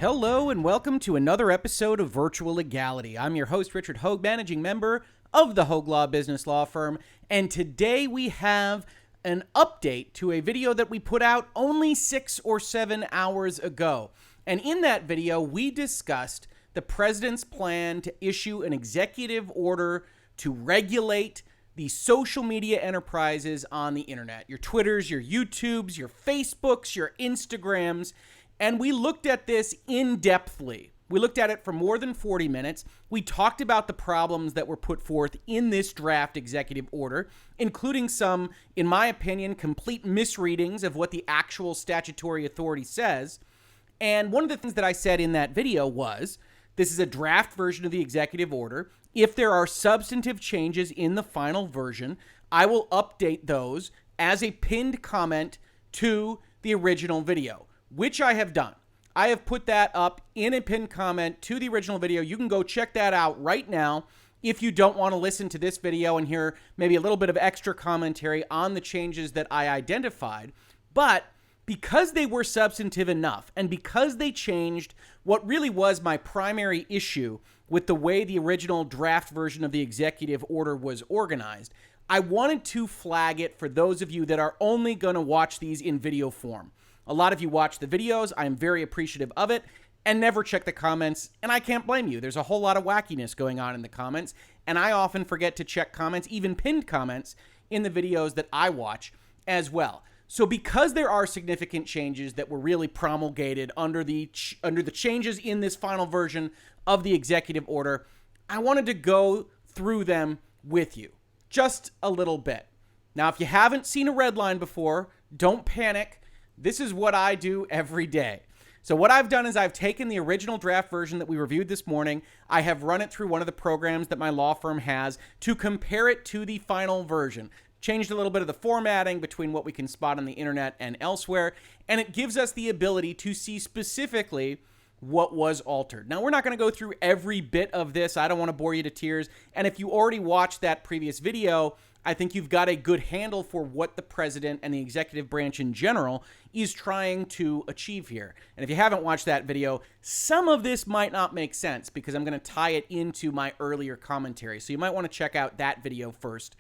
Hello and welcome to another episode of Virtual Legality. I'm your host, Richard Hoeg, managing member of the Hoeg Law business law firm, and today we have an update to a video that we put out only 6 or 7 hours ago. And in that video, we discussed the president's plan to issue an executive order to regulate the social media enterprises on the internet. Your Twitters, your YouTubes, your Facebooks, your Instagrams. And we looked at this in-depthly. We looked at it for more than 40 minutes. We talked about the problems that were put forth in this draft executive order, including some, in my opinion, complete misreadings of what the actual statutory authority says. And one of the things that I said in that video was, this is a draft version of the executive order. If there are substantive changes in the final version, I will update those as a pinned comment to the original video, which I have done. I have put that up in a pinned comment to the original video. You can go check that out right now if you don't want to listen to this video and hear maybe a little bit of extra commentary on the changes that I identified. But because they were substantive enough and because they changed what really was my primary issue with the way the original draft version of the executive order was organized, I wanted to flag it for those of you that are only going to watch these in video form. A lot of you watch the videos. I am very appreciative of it and never check the comments, and I can't blame you. There's a whole lot of wackiness going on in the comments, and I often forget to check comments, even pinned comments, in the videos that I watch as well. So because there are significant changes that were really promulgated under the changes in this final version of the executive order, I wanted to go through them with you just a little bit. Now, if you haven't seen a red line before, don't panic. This is what I do every day. So what I've done is I've taken the original draft version that we reviewed this morning. I have run it through one of the programs that my law firm has to compare it to the final version. Changed a little bit of the formatting between what we can spot on the internet and elsewhere, and it gives us the ability to see specifically what was altered. Now, we're not going to go through every bit of this. I don't want to bore you to tears. And if you already watched that previous video, I think you've got a good handle for what the president and the executive branch in general is trying to achieve here. And if you haven't watched that video, some of this might not make sense because I'm going to tie it into my earlier commentary. So you might want to check out that video first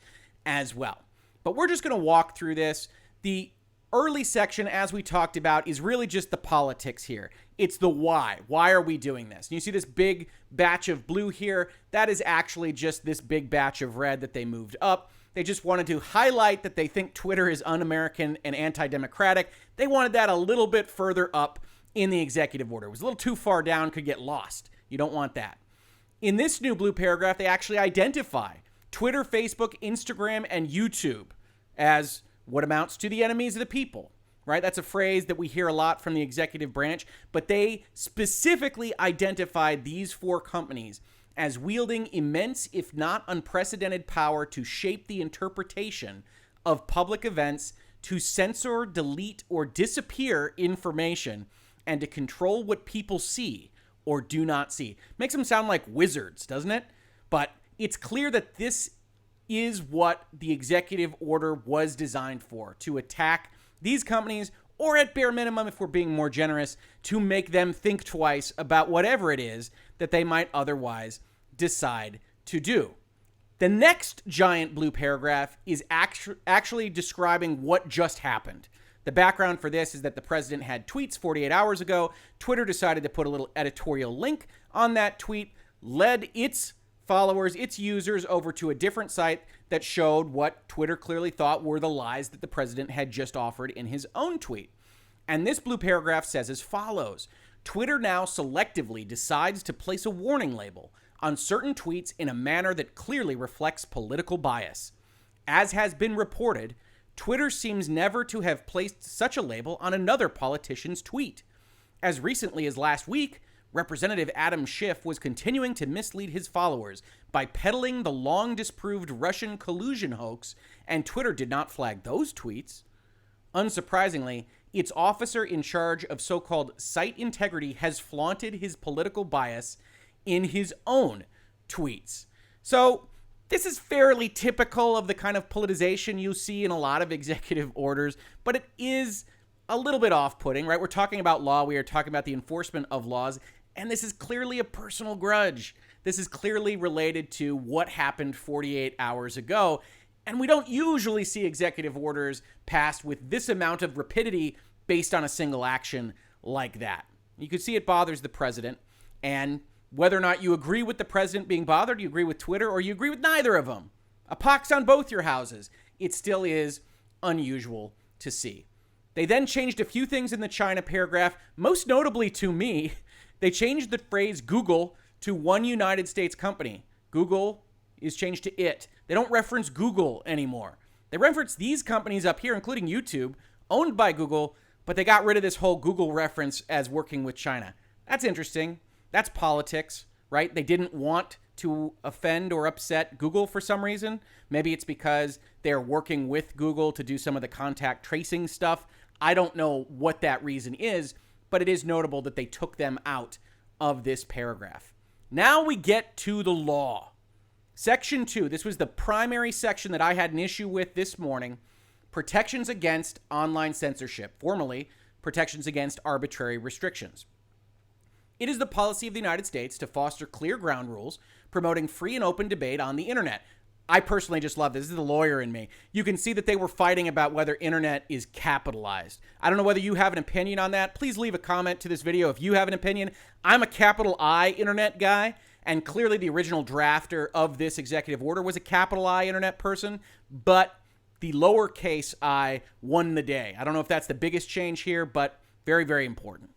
as well. But we're just going to walk through this. The early section, as we talked about, is really just the politics here. It's the why. Why are we doing this? And you see this big batch of blue here. That is actually just this big batch of red that they moved up. They just wanted to highlight that they think Twitter is un-American and anti-democratic. They wanted that a little bit further up in the executive order. It was a little too far down, could get lost. You don't want that. In this new blue paragraph, they actually identify Twitter, Facebook, Instagram, and YouTube as what amounts to the enemies of the people, right? That's a phrase that we hear a lot from the executive branch, but they specifically identified these 4 companies as wielding immense, if not unprecedented, power to shape the interpretation of public events, to censor, delete, or disappear information, and to control what people see or do not see. Makes them sound like wizards, doesn't it? But it's clear that this is what the executive order was designed for, to attack these companies, or at bare minimum, if we're being more generous, to make them think twice about whatever it is that they might otherwise decide to do. The next giant blue paragraph is actually describing what just happened. The background for this is that the president had tweets 48 hours ago. Twitter decided to put a little editorial link on that tweet, led its followers, its users, over to a different site that showed what Twitter clearly thought were the lies that the president had just offered in his own tweet. And this blue paragraph says as follows: Twitter now selectively decides to place a warning label on certain tweets in a manner that clearly reflects political bias. As has been reported, Twitter seems never to have placed such a label on another politician's tweet. As recently as last week, Representative Adam Schiff was continuing to mislead his followers by peddling the long-disproved Russian collusion hoax, and Twitter did not flag those tweets. Unsurprisingly, its officer in charge of so-called site integrity has flaunted his political bias in his own tweets. So this is fairly typical of the kind of politicization you see in a lot of executive orders, but it is a little bit off-putting, right? We're talking about law. We are talking about the enforcement of laws. And this is clearly a personal grudge. This is clearly related to what happened 48 hours ago. And we don't usually see executive orders passed with this amount of rapidity based on a single action like that. You can see it bothers the president. And whether or not you agree with the president being bothered, you agree with Twitter, or you agree with neither of them, a pox on both your houses, it still is unusual to see. They then changed a few things in the China paragraph. Most notably to me, they changed the phrase Google to one United States company. Google is changed to it. They don't reference Google anymore. They reference these companies up here, including YouTube, owned by Google, but they got rid of this whole Google reference as working with China. That's interesting. That's politics, right? They didn't want to offend or upset Google for some reason. Maybe it's because they're working with Google to do some of the contact tracing stuff. I don't know what that reason is, but it is notable that they took them out of this paragraph. Now we get to the law. Section 2, this was the primary section that I had an issue with this morning. Protections against online censorship, formerly protections against arbitrary restrictions. It is the policy of the United States to foster clear ground rules, promoting free and open debate on the internet. I personally just love this. This is the lawyer in me. You can see that they were fighting about whether internet is capitalized. I don't know whether you have an opinion on that. Please leave a comment to this video if you have an opinion. I'm a capital I internet guy, and clearly the original drafter of this executive order was a capital I internet person, but the lowercase I won the day. I don't know if that's the biggest change here, but very, very important.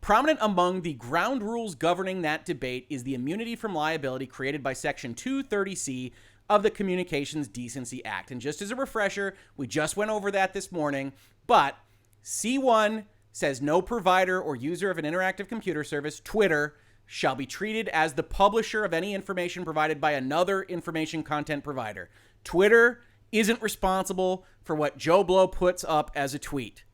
Prominent among the ground rules governing that debate is the immunity from liability created by Section 230C of the Communications Decency Act. And just as a refresher, we just went over that this morning, but C1 says no provider or user of an interactive computer service, Twitter, shall be treated as the publisher of any information provided by another information content provider. Twitter isn't responsible for what Joe Blow puts up as a tweet.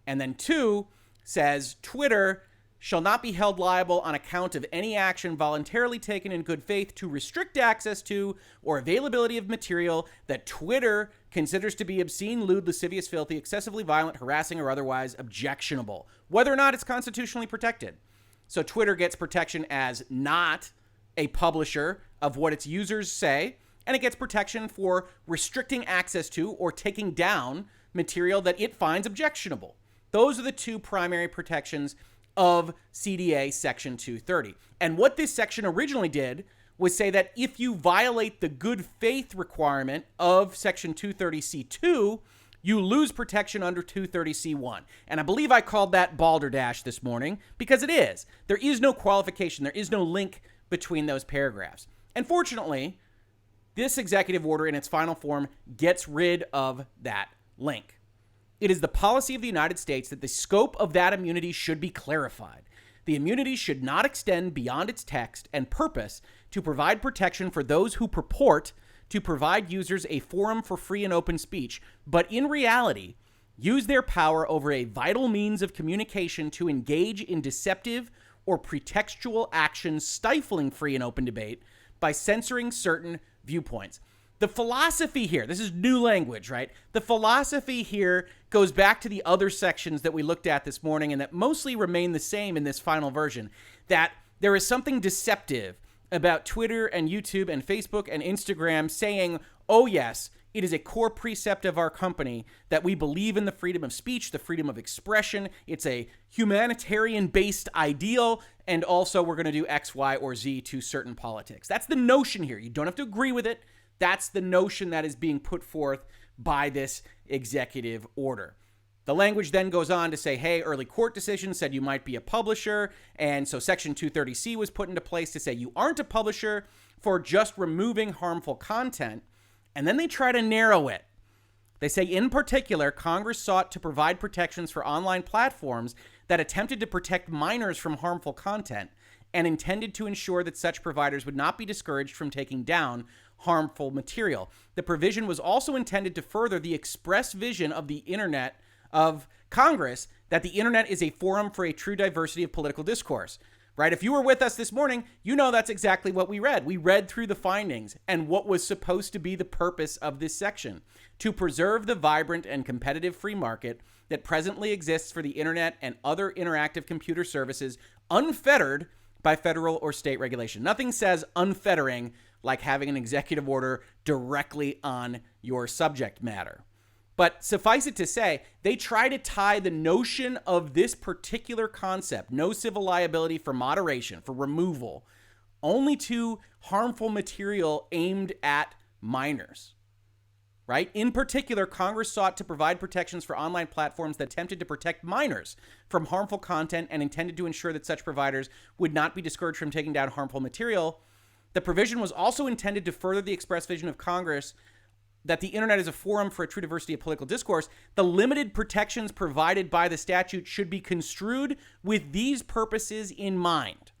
And then 2 says Twitter shall not be held liable on account of any action voluntarily taken in good faith to restrict access to or availability of material that Twitter considers to be obscene, lewd, lascivious, filthy, excessively violent, harassing, or otherwise objectionable, whether or not it's constitutionally protected. So Twitter gets protection as not a publisher of what its users say, and it gets protection for restricting access to or taking down material that it finds objectionable. Those are the two primary protections of CDA Section 230. And what this section originally did was say that if you violate the good faith requirement of Section 230C2, you lose protection under 230C1. And I believe I called that balderdash this morning because it is. There is no qualification. There is no link between those paragraphs. And fortunately, this executive order in its final form gets rid of that link. It is the policy of the United States that the scope of that immunity should be clarified. The immunity should not extend beyond its text and purpose to provide protection for those who purport to provide users a forum for free and open speech, but in reality, use their power over a vital means of communication to engage in deceptive or pretextual actions stifling free and open debate by censoring certain viewpoints. The philosophy here, this is new language, right? The philosophy here goes back to the other sections that we looked at this morning and that mostly remain the same in this final version, that there is something deceptive about Twitter and YouTube and Facebook and Instagram saying, oh yes, it is a core precept of our company that we believe in the freedom of speech, the freedom of expression. It's a humanitarian-based ideal, and also we're going to do X, Y, or Z to certain politics. That's the notion here. You don't have to agree with it. That's the notion that is being put forth by this executive order. The language then goes on to say, hey, early court decisions said you might be a publisher, and so Section 230C was put into place to say you aren't a publisher for just removing harmful content, and then they try to narrow it. They say, in particular, Congress sought to provide protections for online platforms that attempted to protect minors from harmful content and intended to ensure that such providers would not be discouraged from taking down harmful material. The provision was also intended to further the express vision of the internet of Congress that the internet is a forum for a true diversity of political discourse. right? If you were with us this morning, you know that's exactly what we read. We read through the findings and what was supposed to be the purpose of this section: to preserve the vibrant and competitive free market that presently exists for the internet and other interactive computer services, unfettered by federal or state regulation. Nothing says unfettering like having an executive order directly on your subject matter. But suffice it to say, they try to tie the notion of this particular concept, no civil liability for moderation, for removal, only to harmful material aimed at minors, right? In particular, Congress sought to provide protections for online platforms that attempted to protect minors from harmful content and intended to ensure that such providers would not be discouraged from taking down harmful material. The provision was also intended to further the express vision of Congress that the internet is a forum for a true diversity of political discourse. The limited protections provided by the statute should be construed with these purposes in mind,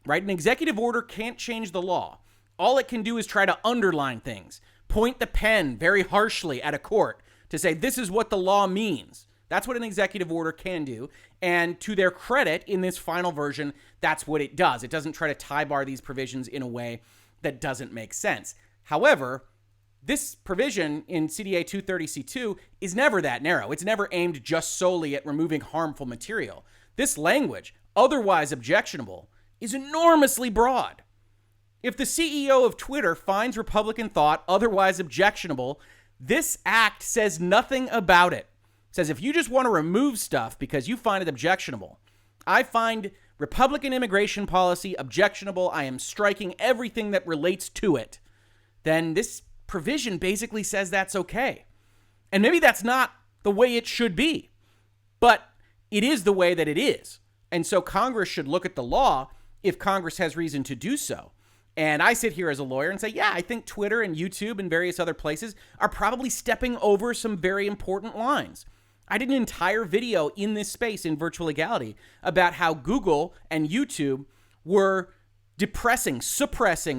right? An executive order can't change the law. All it can do is try to underline things, point the pen very harshly at a court to say, this is what the law means. That's what an executive order can do. And to their credit, in this final version, that's what it does. It doesn't try to tie bar these provisions in a way that doesn't make sense. However, this provision in CDA 230C2 is never that narrow. It's never aimed just solely at removing harmful material. This language, otherwise objectionable, is enormously broad. If the CEO of Twitter finds Republican thought otherwise objectionable, this act says nothing about it. It says if you just want to remove stuff because you find it objectionable, I find Republican immigration policy objectionable, I am striking everything that relates to it, then this provision basically says that's okay. And maybe that's not the way it should be, but it is the way that it is. And so Congress should look at the law if Congress has reason to do so. And I sit here as a lawyer and say, yeah, I think Twitter and YouTube and various other places are probably stepping over some very important lines. I did an entire video in this space in Virtual Legality about how Google and YouTube were suppressing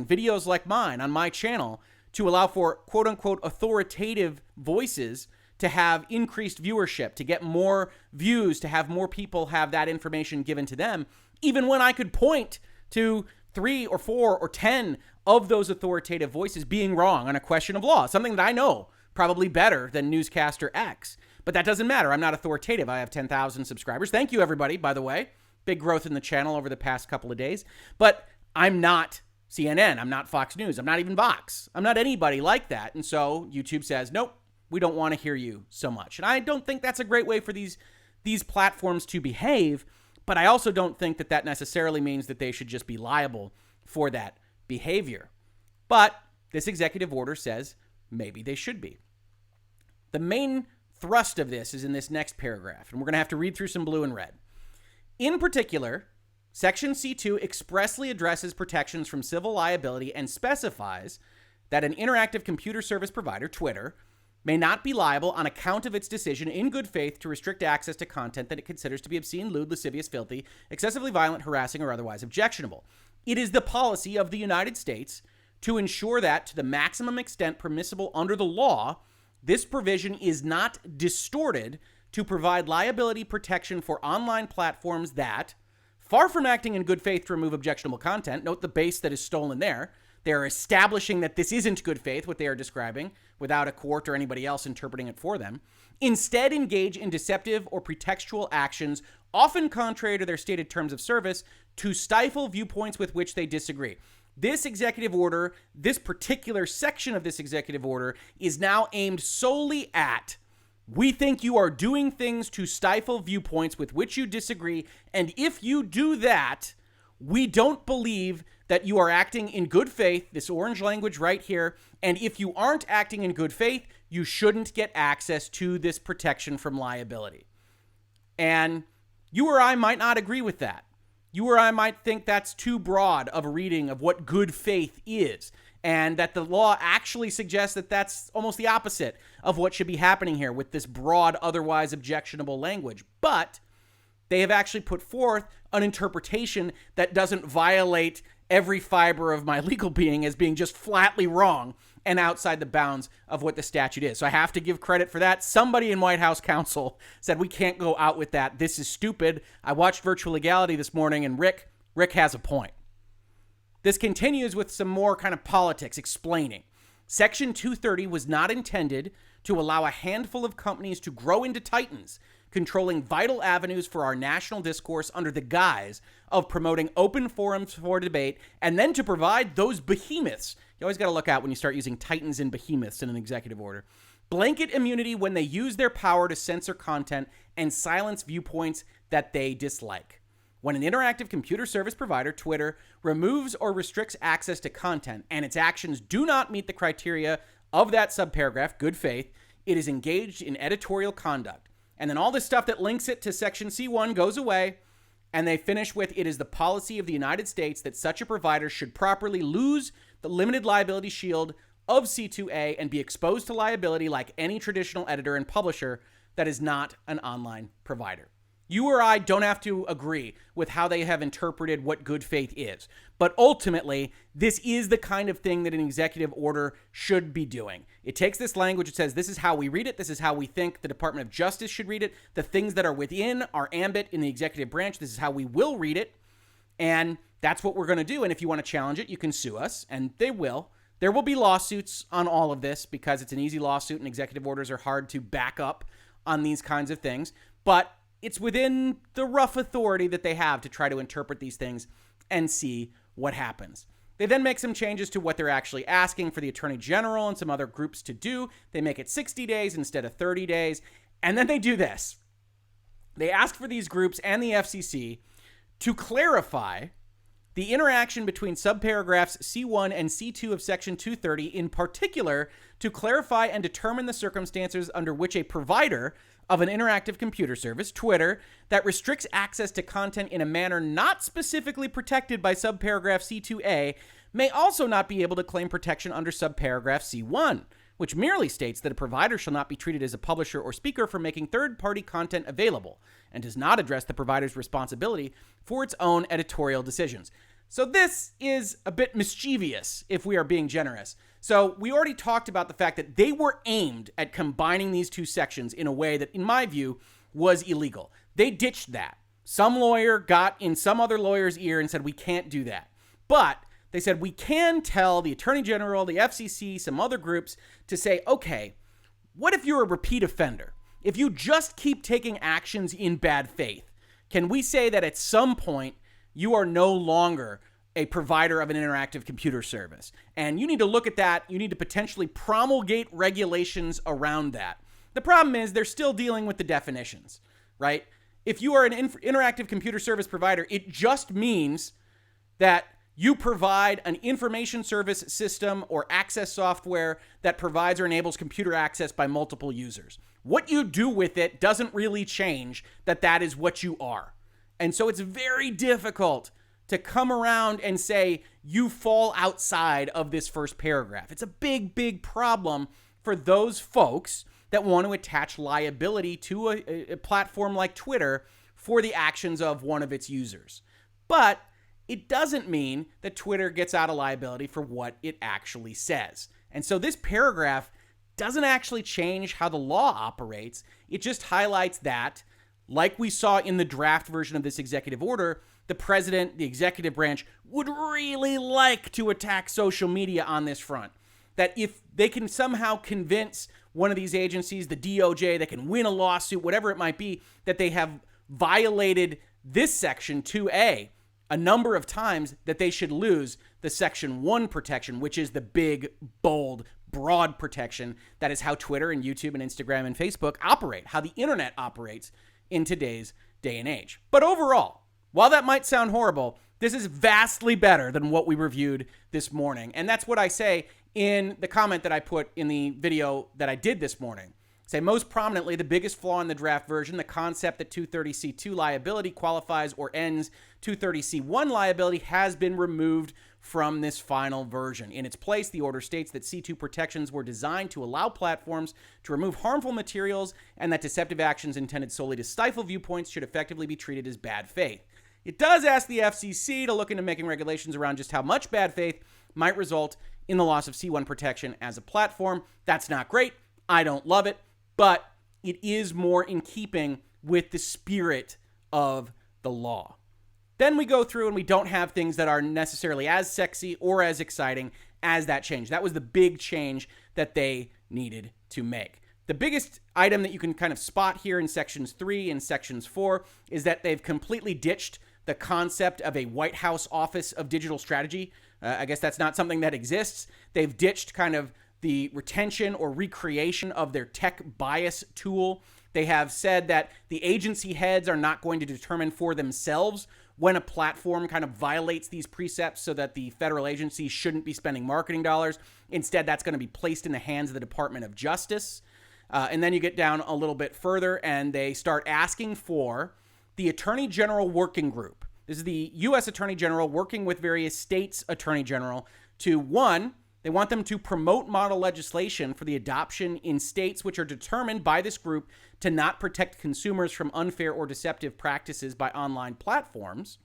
videos like mine on my channel to allow for quote unquote authoritative voices to have increased viewership, to get more views, to have more people have that information given to them, even when I could point to 3 or 4 or 10 of those authoritative voices being wrong on a question of law, something that I know probably better than newscaster X. But that doesn't matter. I'm not authoritative. I have 10,000 subscribers. Thank you, everybody, by the way. Big growth in the channel over the past couple of days. But I'm not CNN. I'm not Fox News. I'm not even Vox. I'm not anybody like that. And so YouTube says, nope, we don't want to hear you so much. And I don't think that's a great way for these platforms to behave. But I also don't think that that necessarily means that they should just be liable for that behavior. But this executive order says maybe they should be. The main thrust of this is in this next paragraph, and we're going to have to read through some blue and red. In particular, Section C2 expressly addresses protections from civil liability and specifies that an interactive computer service provider, Twitter, may not be liable on account of its decision in good faith to restrict access to content that it considers to be obscene, lewd, lascivious, filthy, excessively violent, harassing, or otherwise objectionable. It is the policy of the United States to ensure that, to the maximum extent permissible under the law, this provision is not distorted to provide liability protection for online platforms that, far from acting in good faith to remove objectionable content, note the base that is stolen there, they are establishing that this isn't good faith, what they are describing, without a court or anybody else interpreting it for them, instead engage in deceptive or pretextual actions, often contrary to their stated terms of service, to stifle viewpoints with which they disagree. This executive order, this particular section of this executive order, is now aimed solely at, we think you are doing things to stifle viewpoints with which you disagree, and if you do that, we don't believe that you are acting in good faith, this orange language right here, and if you aren't acting in good faith, you shouldn't get access to this protection from liability. And you or I might not agree with that. You or I might think that's too broad of a reading of what good faith is, and that the law actually suggests that that's almost the opposite of what should be happening here with this broad, otherwise objectionable language. But they have actually put forth an interpretation that doesn't violate every fiber of my legal being as being just flatly wrong and outside the bounds of what the statute is. So I have to give credit for that. Somebody in White House counsel said we can't go out with that. This is stupid. I watched Virtual Legality this morning, and Rick Rick has a point. This continues with some more kind of politics explaining. Section 230 was not intended to allow a handful of companies to grow into titans, controlling vital avenues for our national discourse under the guise of promoting open forums for debate, and then to provide those behemoths. You always got to look out when you start using titans and behemoths in an executive order. Blanket immunity when they use their power to censor content and silence viewpoints that they dislike. When an interactive computer service provider, Twitter, removes or restricts access to content and its actions do not meet the criteria of that subparagraph, good faith, it is engaged in editorial conduct. And then all this stuff that links it to Section C1 goes away, and they finish with, it is the policy of the United States that such a provider should properly lose the limited liability shield of C2A and be exposed to liability like any traditional editor and publisher that is not an online provider. You or I don't have to agree with how they have interpreted what good faith is. But ultimately, this is the kind of thing that an executive order should be doing. It takes this language, it says, this is how we read it, this is how we think the Department of Justice should read it, the things that are within our ambit in the executive branch, this is how we will read it, and that's what we're going to do. And if you want to challenge it, you can sue us, and they will. There will be lawsuits on all of this because it's an easy lawsuit and executive orders are hard to back up on these kinds of things. But it's within the rough authority that they have to try to interpret these things and see what happens. They then make some changes to what they're actually asking for the Attorney General and some other groups to do. They make it 60 days instead of 30 days. And then they do this. They ask for these groups and the FCC to clarify the interaction between subparagraphs C1 and C2 of Section 230, in particular, to clarify and determine the circumstances under which a provider of an interactive computer service, Twitter, that restricts access to content in a manner not specifically protected by subparagraph C2A may also not be able to claim protection under subparagraph C1, which merely states that a provider shall not be treated as a publisher or speaker for making third-party content available and does not address the provider's responsibility for its own editorial decisions. So this is a bit mischievous, if we are being generous. So we already talked about the fact that they were aimed at combining these two sections in a way that, in my view, was illegal. They ditched that. Some lawyer got in some other lawyer's ear and said, we can't do that. But they said, we can tell the Attorney General, the FCC, some other groups to say, okay, what if you're a repeat offender? If you just keep taking actions in bad faith, can we say that at some point you are no longer a provider of an interactive computer service? And you need to look at that. You need to potentially promulgate regulations around that. The problem is they're still dealing with the definitions, right? If you are an interactive computer service provider, it just means that you provide an information service system or access software that provides or enables computer access by multiple users. What you do with it doesn't really change that is what you are. And so it's very difficult to come around and say you fall outside of this first paragraph. It's a big, big problem for those folks that want to attach liability to a platform like Twitter for the actions of one of its users. But it doesn't mean that Twitter gets out of liability for what it actually says. And so this paragraph doesn't actually change how the law operates. It just highlights that, like we saw in the draft version of this executive order, the president, the executive branch, would really like to attack social media on this front. That if they can somehow convince one of these agencies, the DOJ, they can win a lawsuit, whatever it might be, that they have violated this section 2A a number of times, that they should lose the Section 1 protection, which is the big, bold, broad protection. That is how Twitter and YouTube and Instagram and Facebook operate, how the internet operates in today's day and age. But overall, while that might sound horrible, this is vastly better than what we reviewed this morning. And that's what I say in the comment that I put in the video that I did this morning. Say, most prominently, the biggest flaw in the draft version, the concept that 230C2 liability qualifies or ends 230C1 liability, has been removed from this final version. In its place, the order states that C2 protections were designed to allow platforms to remove harmful materials and that deceptive actions intended solely to stifle viewpoints should effectively be treated as bad faith. It does ask the FCC to look into making regulations around just how much bad faith might result in the loss of C1 protection as a platform. That's not great. I don't love it, but it is more in keeping with the spirit of the law. Then we go through and we don't have things that are necessarily as sexy or as exciting as that change. That was the big change that they needed to make. The biggest item that you can kind of spot here in sections 3 and sections 4 is that they've completely ditched the concept of a White House Office of Digital Strategy. I guess that's not something that exists. They've ditched kind of the retention or recreation of their tech bias tool. They have said that the agency heads are not going to determine for themselves when a platform kind of violates these precepts so that the federal agency shouldn't be spending marketing dollars. Instead, that's going to be placed in the hands of the Department of Justice. And then you get down a little bit further and they start asking for the Attorney General Working Group. This is the U.S. Attorney General working with various states' Attorney General to, one, they want them to promote model legislation for the adoption in states which are determined by this group to not protect consumers from unfair or deceptive practices by online platforms.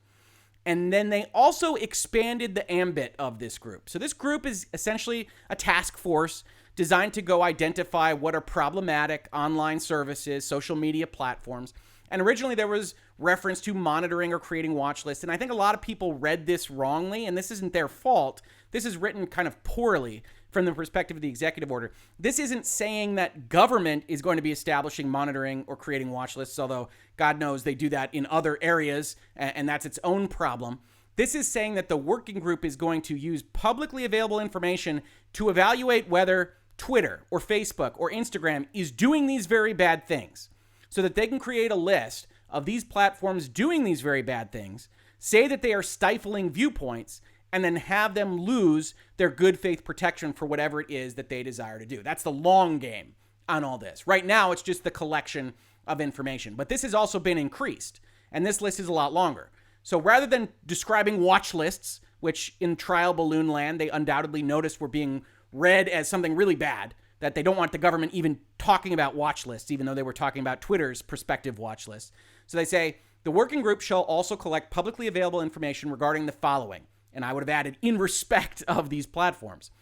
And then they also expanded the ambit of this group. So this group is essentially a task force designed to go identify what are problematic online services, social media platforms. And originally there was reference to monitoring or creating watch lists. And I think a lot of people read this wrongly, and this isn't their fault. This is written kind of poorly from the perspective of the executive order. This isn't saying that government is going to be establishing monitoring or creating watch lists, although God knows they do that in other areas, and that's its own problem. This is saying that the working group is going to use publicly available information to evaluate whether Twitter or Facebook or Instagram is doing these very bad things, so that they can create a list of these platforms doing these very bad things, say that they are stifling viewpoints, and then have them lose their good faith protection for whatever it is that they desire to do. That's the long game on all this. Right now, it's just the collection of information. But this has also been increased, and this list is a lot longer. So rather than describing watch lists, which in trial balloon land, they undoubtedly noticed were being read as something really bad, that they don't want the government even talking about watch lists, even though they were talking about Twitter's prospective watch list. So they say, the working group shall also collect publicly available information regarding the following. And I would have added, in respect of these platforms.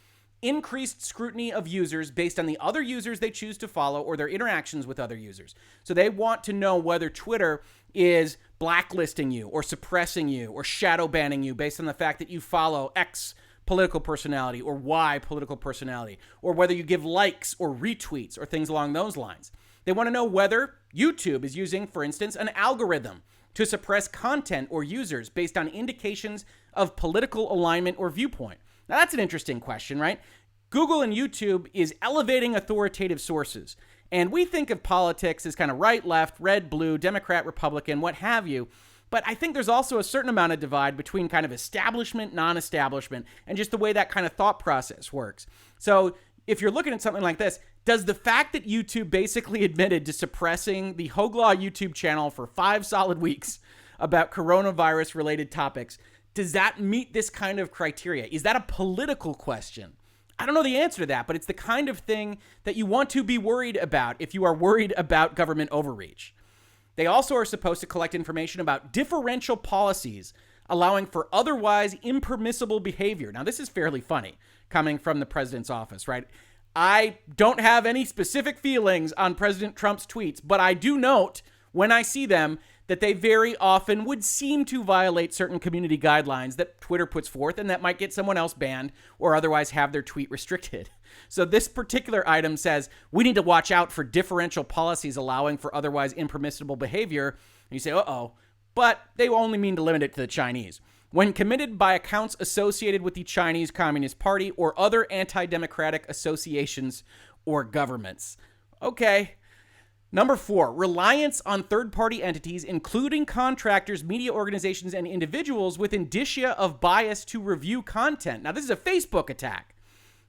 Increased scrutiny of users based on the other users they choose to follow or their interactions with other users. So they want to know whether Twitter is blacklisting you or suppressing you or shadow banning you based on the fact that you follow X political personality or Y political personality, or whether you give likes or retweets or things along those lines. They want to know whether YouTube is using, for instance, an algorithm to suppress content or users based on indications of political alignment or viewpoint. Now, that's an interesting question, right? Google and YouTube is elevating authoritative sources. And we think of politics as kind of right, left, red, blue, Democrat, Republican, what have you. But I think there's also a certain amount of divide between kind of establishment, non-establishment, and just the way that kind of thought process works. So if you're looking at something like this, does the fact that YouTube basically admitted to suppressing the Hoeg Law YouTube channel for 5 solid weeks about coronavirus-related topics, does that meet this kind of criteria? Is that a political question? I don't know the answer to that, but it's the kind of thing that you want to be worried about if you are worried about government overreach. They also are supposed to collect information about differential policies allowing for otherwise impermissible behavior. Now, this is fairly funny coming from the president's office, right? I don't have any specific feelings on President Trump's tweets, but I do note when I see them that they very often would seem to violate certain community guidelines that Twitter puts forth and that might get someone else banned or otherwise have their tweet restricted. So this particular item says we need to watch out for differential policies allowing for otherwise impermissible behavior. And you say, uh-oh, but they only mean to limit it to the Chinese. When committed by accounts associated with the Chinese Communist Party or other anti-democratic associations or governments. Okay. Number 4, reliance on third-party entities, including contractors, media organizations, and individuals with indicia of bias to review content. Now, this is a Facebook attack,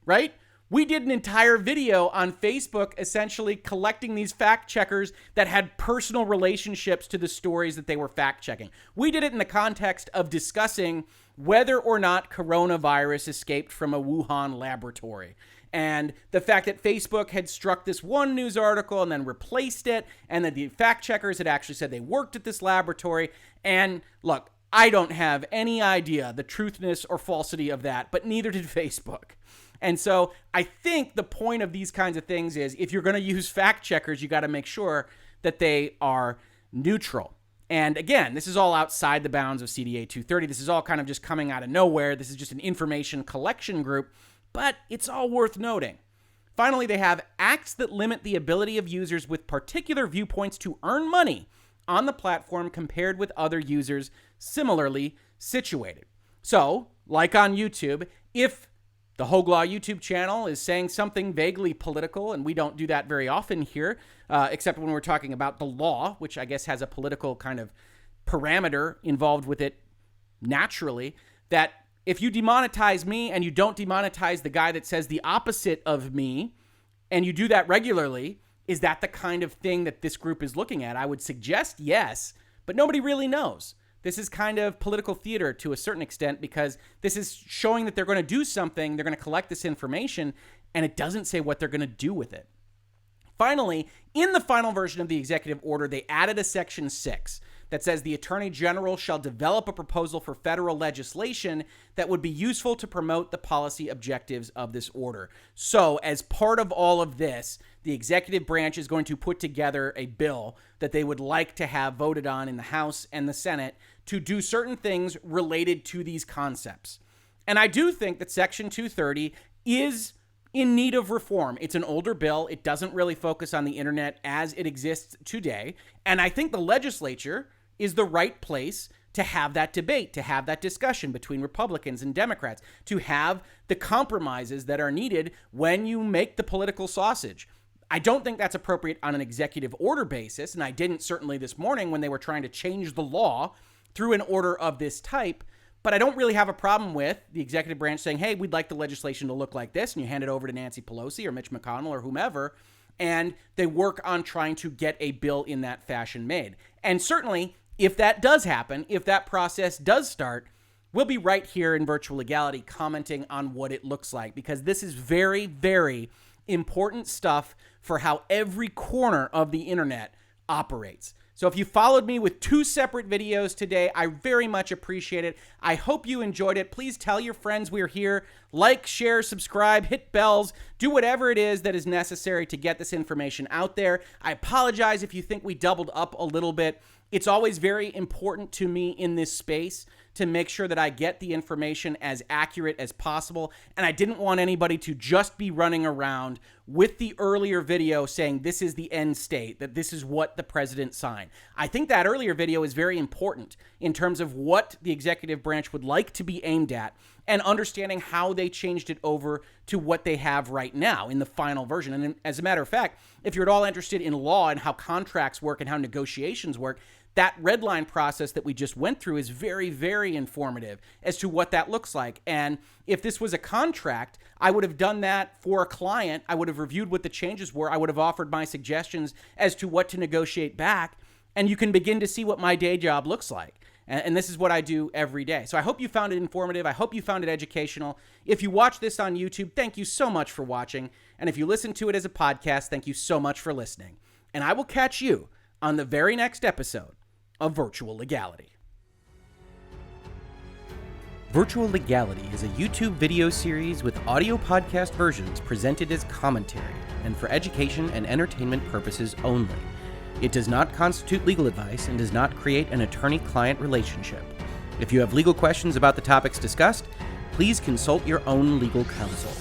right? We did an entire video on Facebook essentially collecting these fact checkers that had personal relationships to the stories that they were fact checking. We did it in the context of discussing whether or not coronavirus escaped from a Wuhan laboratory. And the fact that Facebook had struck this one news article and then replaced it, and that the fact checkers had actually said they worked at this laboratory. And look, I don't have any idea the truthness or falsity of that, but neither did Facebook. And so I think the point of these kinds of things is if you're going to use fact checkers, you got to make sure that they are neutral. And again, this is all outside the bounds of CDA 230. This is all kind of just coming out of nowhere. This is just an information collection group, but it's all worth noting. Finally, they have acts that limit the ability of users with particular viewpoints to earn money on the platform compared with other users similarly situated. So, like on YouTube, if the Hoeg Law YouTube channel is saying something vaguely political, and we don't do that very often here, except when we're talking about the law, which I guess has a political kind of parameter involved with it naturally, that if you demonetize me and you don't demonetize the guy that says the opposite of me, and you do that regularly, is that the kind of thing that this group is looking at? I would suggest yes, but nobody really knows. This is kind of political theater to a certain extent because this is showing that they're going to do something, they're going to collect this information, and it doesn't say what they're going to do with it. Finally, in the final version of the executive order, they added a section 6 that says the Attorney General shall develop a proposal for federal legislation that would be useful to promote the policy objectives of this order. So, as part of all of this, the executive branch is going to put together a bill that they would like to have voted on in the House and the Senate to do certain things related to these concepts. And I do think that Section 230 is in need of reform. It's an older bill. It doesn't really focus on the internet as it exists today. And I think the legislature is the right place to have that debate, to have that discussion between Republicans and Democrats, to have the compromises that are needed when you make the political sausage. I don't think that's appropriate on an executive order basis, and I didn't certainly this morning when they were trying to change the law through an order of this type, but I don't really have a problem with the executive branch saying, hey, we'd like the legislation to look like this, and you hand it over to Nancy Pelosi or Mitch McConnell or whomever, and they work on trying to get a bill in that fashion made. And certainly, if that does happen, if that process does start, we'll be right here in Virtual Legality commenting on what it looks like, because this is very, very important stuff for how every corner of the internet operates. So if you followed me with 2 separate videos today, I very much appreciate it. I hope you enjoyed it. Please tell your friends we're here. Like, share, subscribe, hit bells, do whatever it is that is necessary to get this information out there. I apologize if you think we doubled up a little bit. It's always very important to me in this space to make sure that I get the information as accurate as possible. And I didn't want anybody to just be running around with the earlier video saying this is the end state, that this is what the president signed. I think that earlier video is very important in terms of what the executive branch would like to be aimed at and understanding how they changed it over to what they have right now in the final version. And as a matter of fact, if you're at all interested in law and how contracts work and how negotiations work, that red line process that we just went through is very, very informative as to what that looks like. And if this was a contract, I would have done that for a client. I would have reviewed what the changes were. I would have offered my suggestions as to what to negotiate back. And you can begin to see what my day job looks like. And this is what I do every day. So I hope you found it informative. I hope you found it educational. If you watch this on YouTube, thank you so much for watching. And if you listen to it as a podcast, thank you so much for listening. And I will catch you on the very next episode of Virtual Legality. Virtual Legality is a YouTube video series with audio podcast versions presented as commentary and for education and entertainment purposes only. It does not constitute legal advice and does not create an attorney-client relationship. If you have legal questions about the topics discussed, please consult your own legal counsel.